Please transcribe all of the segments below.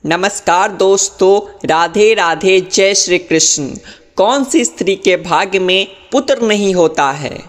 नमस्कार दोस्तों, राधे राधे, जय श्री कृष्ण। कौन सी स्त्री के भाग्य में पुत्र नहीं होता है।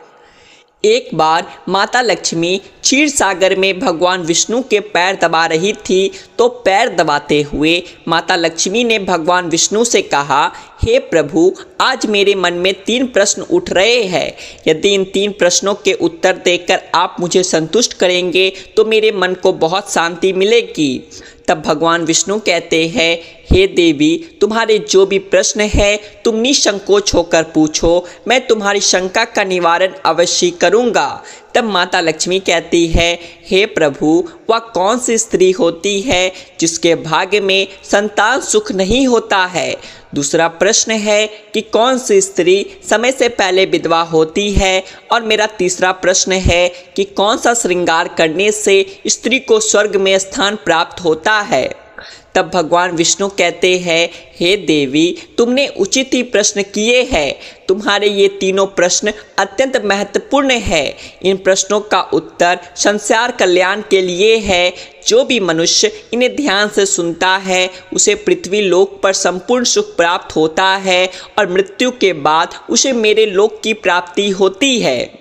एक बार माता लक्ष्मी क्षीर सागर में भगवान विष्णु के पैर दबा रही थी, तो पैर दबाते हुए माता लक्ष्मी ने भगवान विष्णु से कहा, हे प्रभु, आज मेरे मन में 3 प्रश्न उठ रहे हैं। यदि इन 3 प्रश्नों के उत्तर देकर आप मुझे संतुष्ट करेंगे तो मेरे मन को बहुत शांति मिलेगी। तब भगवान विष्णु कहते हैं, हे देवी, तुम्हारे जो भी प्रश्न है तुम निसंकोच होकर पूछो, मैं तुम्हारी शंका का निवारण अवश्य करूँगा। तब माता लक्ष्मी कहती है, हे प्रभु, वह कौन सी स्त्री होती है जिसके भाग्य में संतान सुख नहीं होता है। दूसरा प्रश्न है कि कौन सी स्त्री समय से पहले विधवा होती है। और मेरा तीसरा प्रश्न है कि कौन सा श्रृंगार करने से स्त्री को स्वर्ग में स्थान प्राप्त होता है। तब भगवान विष्णु कहते हैं, हे देवी, तुमने उचित ही प्रश्न किए हैं। तुम्हारे ये तीनों प्रश्न अत्यंत महत्वपूर्ण है। इन प्रश्नों का उत्तर संसार कल्याण के लिए है। जो भी मनुष्य इन्हें ध्यान से सुनता है उसे पृथ्वी लोक पर संपूर्ण सुख प्राप्त होता है और मृत्यु के बाद उसे मेरे लोक की प्राप्ति होती है।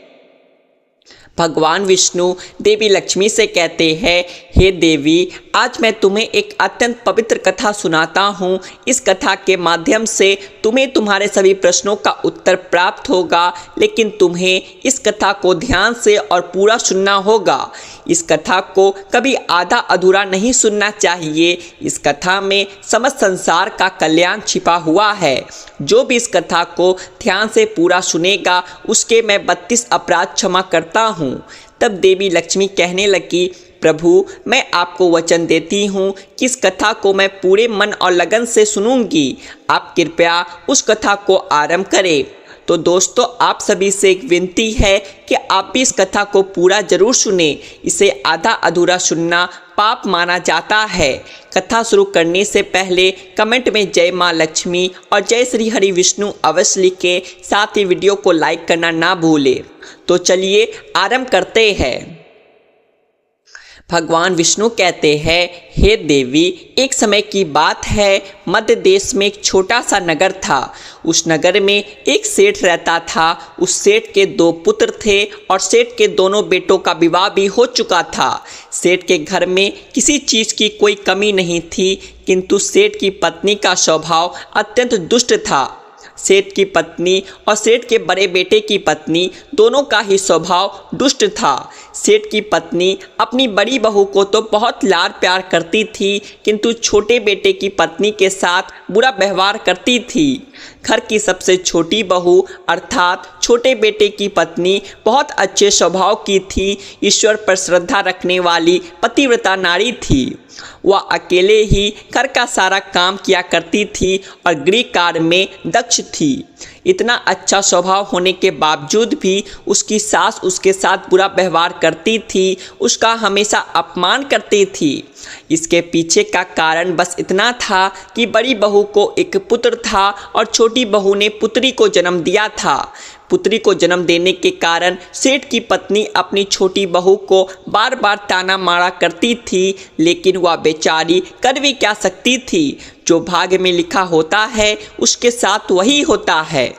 भगवान विष्णु देवी लक्ष्मी से कहते हैं, हे देवी, आज मैं तुम्हें एक अत्यंत पवित्र कथा सुनाता हूँ। इस कथा के माध्यम से तुम्हें तुम्हारे सभी प्रश्नों का उत्तर प्राप्त होगा, लेकिन तुम्हें इस कथा को ध्यान से और पूरा सुनना होगा। इस कथा को कभी आधा अधूरा नहीं सुनना चाहिए। इस कथा में समस्त संसार का कल्याण छिपा हुआ है। जो भी इस कथा को ध्यान से पूरा सुनेगा उसके मैं 32 अपराध क्षमा करता हूँ। तब देवी लक्ष्मी कहने लगी, प्रभु, मैं आपको वचन देती हूँ कि इस कथा को मैं पूरे मन और लगन से सुनूंगी। आप कृपया उस कथा को आरंभ करें। तो दोस्तों, आप सभी से एक विनती है कि आप भी इस कथा को पूरा जरूर सुने। इसे आधा अधूरा सुनना पाप माना जाता है। कथा शुरू करने से पहले कमेंट में जय माँ लक्ष्मी और जय श्री हरि विष्णु अवश्य लिखें। साथ ही वीडियो को लाइक करना ना भूलें। तो चलिए आरंभ करते हैं। भगवान विष्णु कहते हैं, हे देवी, एक समय की बात है, मध्य देश में एक छोटा सा नगर था। उस नगर में एक सेठ रहता था। उस सेठ के 2 पुत्र थे और सेठ के दोनों बेटों का विवाह भी हो चुका था। सेठ के घर में किसी चीज़ की कोई कमी नहीं थी, किंतु सेठ की पत्नी का स्वभाव अत्यंत दुष्ट था। सेठ की पत्नी और सेठ के बड़े बेटे की पत्नी दोनों का ही स्वभाव दुष्ट था। सेठ की पत्नी अपनी बड़ी बहू को तो बहुत लाड प्यार करती थी, किंतु छोटे बेटे की पत्नी के साथ बुरा व्यवहार करती थी। घर की सबसे छोटी बहू अर्थात छोटे बेटे की पत्नी बहुत अच्छे स्वभाव की थी। ईश्वर पर श्रद्धा रखने वाली पतिव्रता नारी थी। वह अकेले ही घर का सारा काम किया करती थी और गृह कार्य में दक्ष थी। इतना अच्छा स्वभाव होने के बावजूद भी उसकी सास उसके साथ बुरा व्यवहार करती थी, उसका हमेशा अपमान करती थी। इसके पीछे का कारण बस इतना था कि बड़ी बहू को एक पुत्र था और छोटी बहू ने पुत्री को जन्म दिया था। पुत्री को जन्म देने के कारण सेठ की पत्नी अपनी छोटी बहू को बार बार ताना मारा करती थी, लेकिन वह बेचारी कर भी क्या सकती थी। जो भाग्य में लिखा होता है उसके साथ वही होता है।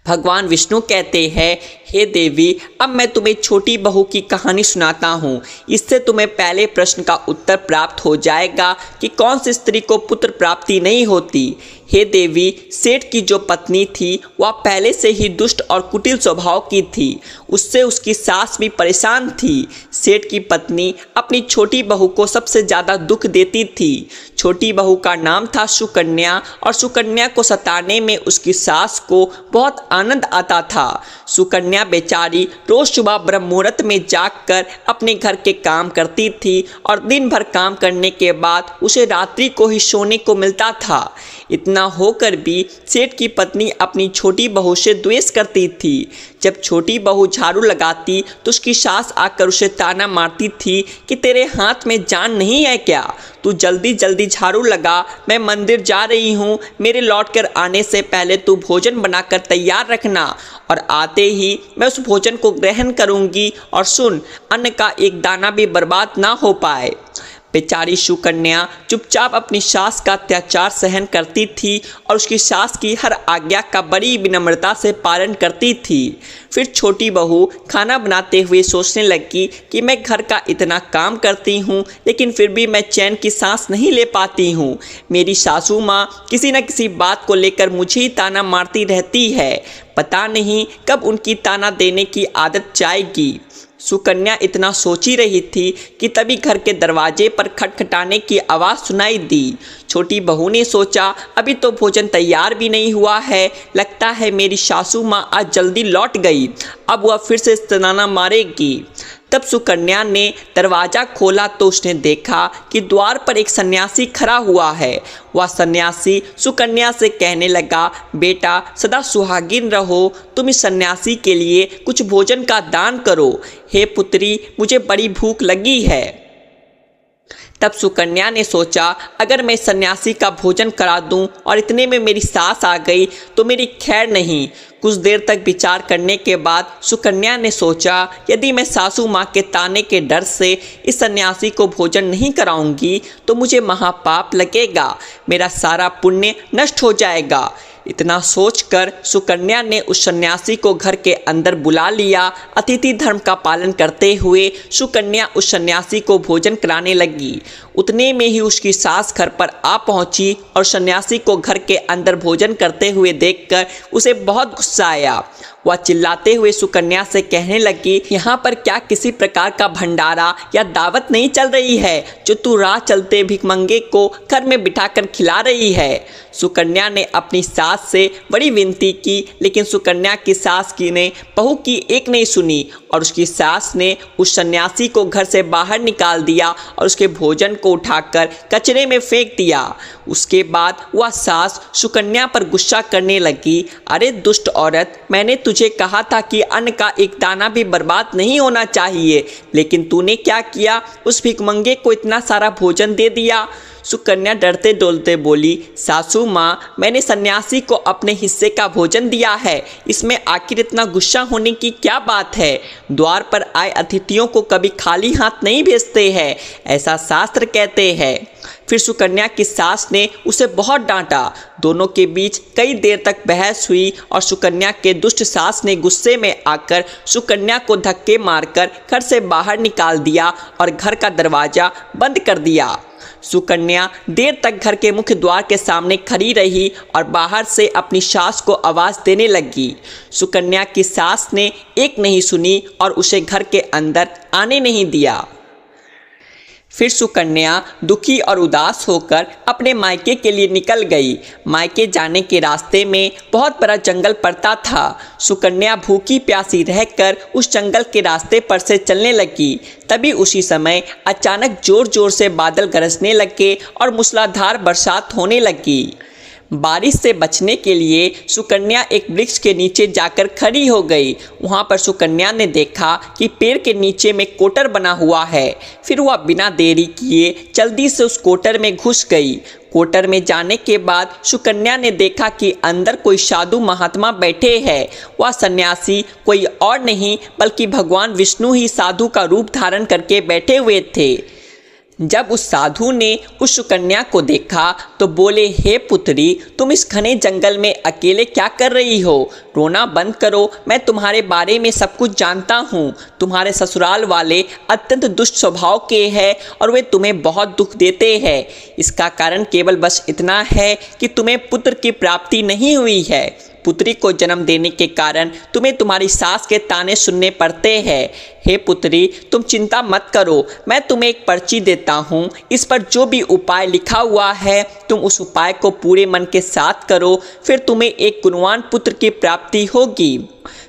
भगवान विष्णु कहते हैं, हे देवी, अब मैं तुम्हें छोटी बहू की कहानी सुनाता हूँ। इससे तुम्हें पहले प्रश्न का उत्तर प्राप्त हो जाएगा कि कौन सी स्त्री को पुत्र प्राप्ति नहीं होती। हे देवी, सेठ की जो पत्नी थी वह पहले से ही दुष्ट और कुटिल स्वभाव की थी। उससे उसकी सास भी परेशान थी। सेठ की पत्नी अपनी छोटी बहू को सबसे ज़्यादा दुख देती थी। छोटी बहू का नाम था सुकन्या और सुकन्या को सताने में उसकी सास को बहुत आनंद आता था। सुकन्या बेचारी रोज सुबह ब्रह्म मुहूर्त में जागकर अपने घर के काम करती थी और दिन भर काम करने के बाद उसे रात्रि को ही सोने को मिलता था। इतना होकर भी सेठ की पत्नी अपनी छोटी बहू से द्वेष करती थी। जब छोटी बहू झाड़ू लगाती तो उसकी सास आकर उसे ताना मारती थी कि तेरे हाथ में जान नहीं है क्या, तू जल्दी जल्दी झाड़ू लगा, मैं मंदिर जा रही हूँ, मेरे लौट कर आने से पहले तू भोजन बनाकर तैयार रखना और आते ही मैं उस भोजन को ग्रहण करूँगी। और सुन, अन्न का एक दाना भी बर्बाद ना हो पाए। बेचारी सुकन्या चुपचाप अपनी सास का अत्याचार सहन करती थी और उसकी सास की हर आज्ञा का बड़ी विनम्रता से पालन करती थी। फिर छोटी बहू खाना बनाते हुए सोचने लगी कि मैं घर का इतना काम करती हूँ लेकिन फिर भी मैं चैन की सांस नहीं ले पाती हूँ। मेरी सासू माँ किसी न किसी बात को लेकर मुझे ही ताना मारती रहती है। पता नहीं कब उनकी ताना देने की आदत जाएगी। सुकन्या इतना सोच ही रही थी कि तभी घर के दरवाजे पर खटखटाने की आवाज़ सुनाई दी। छोटी बहू ने सोचा अभी तो भोजन तैयार भी नहीं हुआ है, लगता है मेरी सासू माँ आज जल्दी लौट गई, अब वह फिर से ताना मारेगी। तब सुकन्या ने दरवाज़ा खोला तो उसने देखा कि द्वार पर एक सन्यासी खड़ा हुआ है। वह सन्यासी सुकन्या से कहने लगा, बेटा सदा सुहागिन रहो, तुम इस सन्यासी के लिए कुछ भोजन का दान करो। हे पुत्री, मुझे बड़ी भूख लगी है। तब सुकन्या ने सोचा अगर मैं सन्यासी का भोजन करा दूं और इतने में मेरी सास आ गई तो मेरी खैर नहीं। कुछ देर तक विचार करने के बाद सुकन्या ने सोचा यदि मैं सासू माँ के ताने के डर से इस सन्यासी को भोजन नहीं कराऊंगी तो मुझे महापाप लगेगा, मेरा सारा पुण्य नष्ट हो जाएगा। इतना सोचकर सुकन्या ने उस सन्यासी को घर के अंदर बुला लिया। अतिथि धर्म का पालन करते हुए सुकन्या उस सन्यासी को भोजन कराने लगी। उतने में ही उसकी सास घर पर आ पहुंची और सन्यासी को घर के अंदर भोजन करते हुए देखकर उसे बहुत गुस्सा आया। वह चिल्लाते हुए सुकन्या से कहने लगी, यहाँ पर क्या किसी प्रकार का भंडारा या दावत नहीं चल रही है जो तू राह चलते भिखमंगे को घर में बिठाकर खिला रही है। सुकन्या ने अपनी सास से बड़ी विनती की लेकिन सुकन्या की सास की ने बहू की एक नहीं सुनी और उसकी सास ने उस सन्यासी को घर से बाहर निकाल दिया और उसके भोजन को उठाकर कचरे में फेंक दिया। उसके बाद वह सास सुकन्या पर गुस्सा करने लगी, अरे दुष्ट औरत, मैंने तुझे कहा था कि अन्न का एक दाना भी बर्बाद नहीं होना चाहिए, लेकिन तूने क्या किया, उस भिखमंगे को इतना सारा भोजन दे दिया। सुकन्या डरते डोलते बोली, सासू माँ, मैंने सन्यासी को अपने हिस्से का भोजन दिया है, इसमें आखिर इतना गुस्सा होने की क्या बात है। द्वार पर आए अतिथियों को कभी खाली हाथ नहीं भेजते हैं, ऐसा शास्त्र कहते हैं। फिर सुकन्या की सास ने उसे बहुत डांटा। दोनों के बीच कई देर तक बहस हुई और सुकन्या के दुष्ट सास ने गुस्से में आकर सुकन्या को धक्के मारकर घर से बाहर निकाल दिया और घर का दरवाज़ा बंद कर दिया। सुकन्या देर तक घर के मुख्य द्वार के सामने खड़ी रही और बाहर से अपनी सास को आवाज़ देने लगी। सुकन्या की सास ने एक नहीं सुनी और उसे घर के अंदर आने नहीं दिया। फिर सुकन्या दुखी और उदास होकर अपने मायके के लिए निकल गई। मायके जाने के रास्ते में बहुत बड़ा जंगल पड़ता था। सुकन्या भूखी प्यासी रहकर उस जंगल के रास्ते पर से चलने लगी। तभी उसी समय अचानक जोर जोर से बादल गरजने लगे और मूसलाधार बरसात होने लगी। बारिश से बचने के लिए सुकन्या एक वृक्ष के नीचे जाकर खड़ी हो गई। वहाँ पर सुकन्या ने देखा कि पेड़ के नीचे में कोटर बना हुआ है। फिर वह बिना देरी किए जल्दी से उस कोटर में घुस गई। कोटर में जाने के बाद सुकन्या ने देखा कि अंदर कोई साधु महात्मा बैठे हैं। वह सन्यासी कोई और नहीं बल्कि भगवान विष्णु ही साधु का रूप धारण करके बैठे हुए थे। जब उस साधु ने उस सुकन्या को देखा तो बोले, हे पुत्री, तुम इस घने जंगल में अकेले क्या कर रही हो? रोना बंद करो, मैं तुम्हारे बारे में सब कुछ जानता हूँ। तुम्हारे ससुराल वाले अत्यंत दुष्ट स्वभाव के हैं और वे तुम्हें बहुत दुख देते हैं। इसका कारण केवल बस इतना है कि तुम्हें पुत्र की प्राप्ति नहीं हुई है। पुत्री को जन्म देने के कारण तुम्हें तुम्हारी सास के ताने सुनने पड़ते हैं। हे पुत्री, तुम चिंता मत करो, मैं तुम्हें एक पर्ची देता हूँ। इस पर जो भी उपाय लिखा हुआ है तुम उस उपाय को पूरे मन के साथ करो, फिर तुम्हें एक गुणवान पुत्र की प्राप्ति होगी।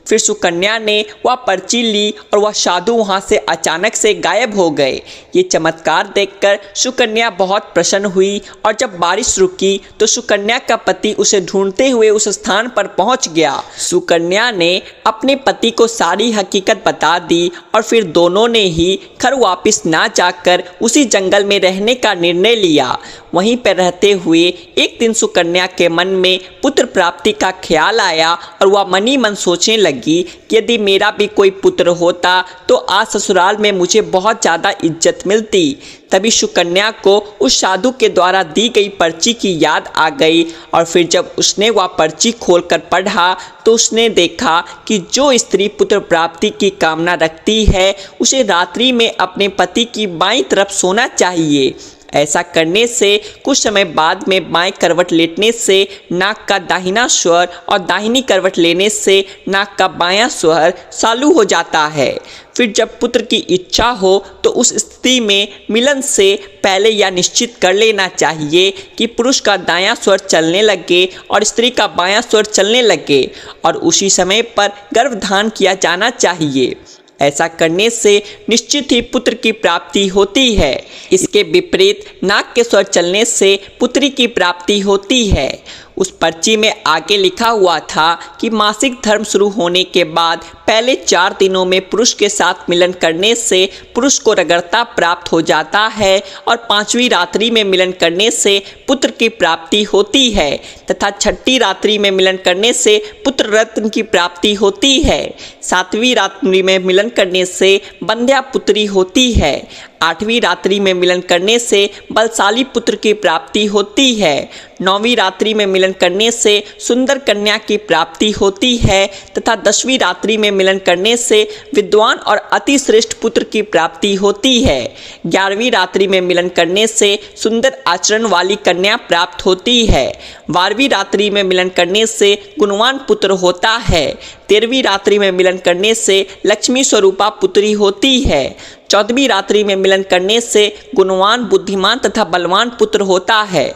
फिर सुकन्या ने वह पर्ची ली और वह साधु वहाँ से अचानक से गायब हो गए। ये चमत्कार देखकर सुकन्या बहुत प्रसन्न हुई और जब बारिश रुकी तो सुकन्या का पति उसे ढूंढते हुए उस स्थान पर पहुँच गया। सुकन्या ने अपने पति को सारी हकीकत बता दी और फिर दोनों ने ही घर वापस ना जाकर उसी जंगल में रहने का निर्णय लिया। वहीं पर रहते हुए एक दिन सुकन्या के मन में पुत्र प्राप्ति का ख्याल आया और वह मन ही मन सोचने लगी कि यदि मेरा भी कोई पुत्र होता तो आज ससुराल में मुझे बहुत ज़्यादा इज्जत मिलती। तभी सुकन्या को उस साधु के द्वारा दी गई पर्ची की याद आ गई और फिर जब उसने वह पर्ची खोलकर पढ़ा तो उसने देखा कि जो स्त्री पुत्र प्राप्ति की कामना रखती है उसे रात्रि में अपने पति की बाईं तरफ सोना चाहिए। ऐसा करने से कुछ समय बाद में बाएं करवट लेटने से नाक का दाहिना स्वर और दाहिनी करवट लेने से नाक का बायां स्वर चालू हो जाता है। फिर जब पुत्र की इच्छा हो तो उस स्थिति में मिलन से पहले यह निश्चित कर लेना चाहिए कि पुरुष का दायां स्वर चलने लगे और स्त्री का बायां स्वर चलने लगे और उसी समय पर गर्भधान किया जाना चाहिए। ऐसा करने से निश्चित ही पुत्र की प्राप्ति होती है। इसके विपरीत नाक के स्वर चलने से पुत्री की प्राप्ति होती है। उस पर्ची में आगे लिखा हुआ था कि मासिक धर्म शुरू होने के बाद पहले 4 दिनों में पुरुष के साथ मिलन करने से पुरुष को रगड़ता प्राप्त हो जाता है और 5वीं रात्रि में मिलन करने से पुत्र की प्राप्ति होती है तथा 6ठी रात्रि में मिलन करने से पुत्र रत्न की प्राप्ति होती है। 7वीं रात्रि में मिलन करने से बंध्या पुत्री होती है। 8वीं रात्रि में मिलन करने से बलशाली पुत्र की प्राप्ति होती है। 9वीं रात्रि में मिलन करने से सुंदर कन्या की प्राप्ति होती है तथा 10वीं रात्रि में मिलन करने से विद्वान और अति श्रेष्ठ पुत्र की प्राप्ति होती है। 11वीं रात्रि में मिलन करने से सुंदर आचरण वाली कन्या प्राप्त होती है। 12वीं रात्रि में मिलन करने से गुणवान पुत्र होता है। 13वीं रात्रि में मिलन करने से लक्ष्मी स्वरूपा पुत्री होती है। 14वीं रात्रि में मिलन करने से गुणवान बुद्धिमान तथा बलवान पुत्र होता है।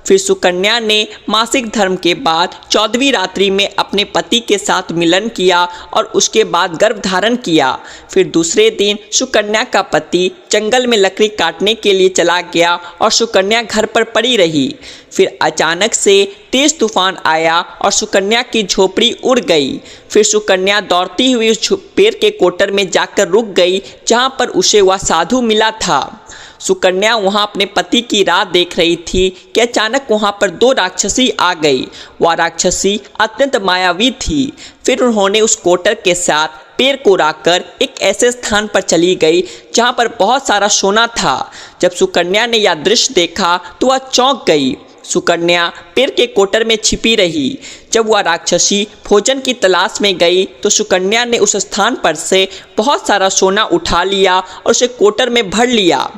फिर सुकन्या ने मासिक धर्म के बाद 14वीं रात्रि में अपने पति के साथ मिलन किया और उसके बाद गर्भ धारण किया। फिर दूसरे दिन सुकन्या का पति जंगल में लकड़ी काटने के लिए चला गया और सुकन्या घर पर पड़ी रही। फिर अचानक से तेज तूफान आया और सुकन्या की झोपड़ी उड़ गई। फिर सुकन्या दौड़ती हुई उस पेड़ के कोटर में जाकर रुक गई जहाँ पर उसे वह साधु मिला था। सुकन्या वहां अपने पति की राह देख रही थी कि अचानक वहां पर 2 राक्षसी आ गई। वह राक्षसी अत्यंत मायावी थी। फिर उन्होंने उस कोटर के साथ पेड़ को उड़ाकर एक ऐसे स्थान पर चली गई जहां पर बहुत सारा सोना था। जब सुकन्या ने यह दृश्य देखा तो वह चौंक गई। सुकन्या पेड़ के कोटर में छिपी रही। जब वह राक्षसी भोजन की तलाश में गई तो सुकन्या ने उस स्थान पर से बहुत सारा सोना उठा लिया और उसे कोटर में भर लिया।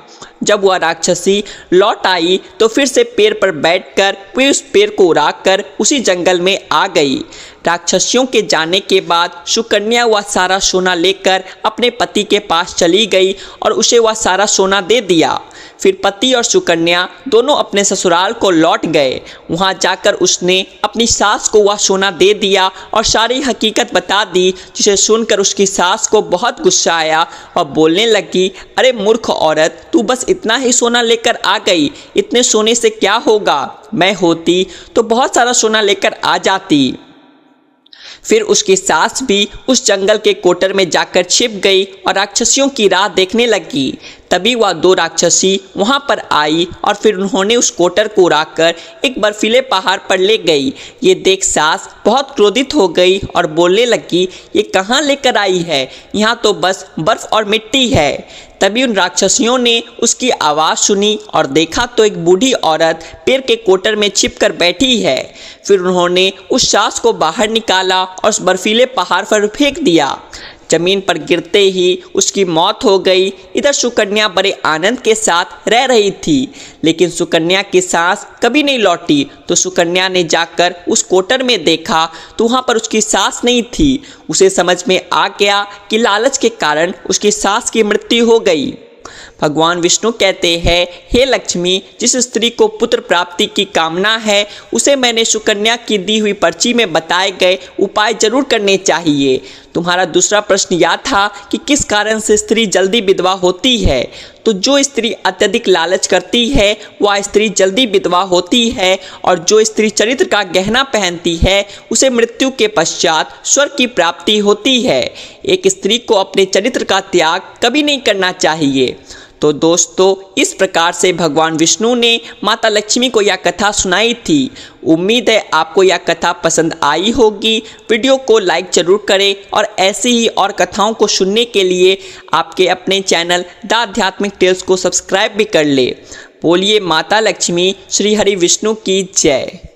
जब वह राक्षसी लौट आई तो फिर से पेड़ पर बैठकर वे उस पेड़ को उड़ाकर उसी जंगल में आ गई। राक्षसियों के जाने के बाद सुकन्या वह सारा सोना लेकर अपने पति के पास चली गई और उसे वह सारा सोना दे दिया। फिर पति और सुकन्या दोनों अपने ससुराल को लौट गए। वहां जाकर उसने अपनी सास को वह सोना दे दिया और सारी हकीकत बता दी, जिसे सुनकर उसकी सास को बहुत गुस्सा आया और बोलने लगी, अरे मूर्ख औरत, तू बस इतना ही सोना लेकर आ गई। इतने सोने से क्या होगा? मैं होती तो बहुत सारा सोना लेकर आ जाती। फिर उसकी सास भी उस जंगल के कोटर में जाकर छिप गई और राक्षसियों की राह देखने लगी। तभी वह 2 राक्षसी वहां पर आई और फिर उन्होंने उस कोटर को उड़ाकर एक बर्फीले पहाड़ पर ले गई। ये देख सास बहुत क्रोधित हो गई और बोलने लगी, ये कहाँ लेकर आई है? यहाँ तो बस बर्फ और मिट्टी है। तभी उन राक्षसियों ने उसकी आवाज़ सुनी और देखा तो एक बूढ़ी औरत पेड़ के कोटर में छिपकर बैठी है। फिर उन्होंने उस सास को बाहर निकाला और उस बर्फीले पहाड़ पर फेंक दिया। जमीन पर गिरते ही उसकी मौत हो गई। इधर सुकन्या बड़े आनंद के साथ रह रही थी, लेकिन सुकन्या की सास कभी नहीं लौटी। तो सुकन्या ने जाकर उस कोटर में देखा तो वहाँ पर उसकी सास नहीं थी। उसे समझ में आ गया कि लालच के कारण उसकी सास की मृत्यु हो गई। भगवान विष्णु कहते हैं, हे लक्ष्मी, जिस स्त्री को पुत्र प्राप्ति की कामना है उसे मैंने सुकन्या की दी हुई पर्ची में बताए गए उपाय जरूर करने चाहिए। तुम्हारा दूसरा प्रश्न यह था कि किस कारण से स्त्री जल्दी विधवा होती है। तो जो स्त्री अत्यधिक लालच करती है वह स्त्री जल्दी विधवा होती है, और जो स्त्री चरित्र का गहना पहनती है उसे मृत्यु के पश्चात स्वर्ग की प्राप्ति होती है। एक स्त्री को अपने चरित्र का त्याग कभी नहीं करना चाहिए। तो दोस्तों इस प्रकार से भगवान विष्णु ने माता लक्ष्मी को यह कथा सुनाई थी। उम्मीद है आपको यह कथा पसंद आई होगी। वीडियो को लाइक जरूर करें और ऐसी ही और कथाओं को सुनने के लिए आपके अपने चैनल द आध्यात्मिक टेल्स को सब्सक्राइब भी कर ले। बोलिए माता लक्ष्मी श्री हरि विष्णु की जय।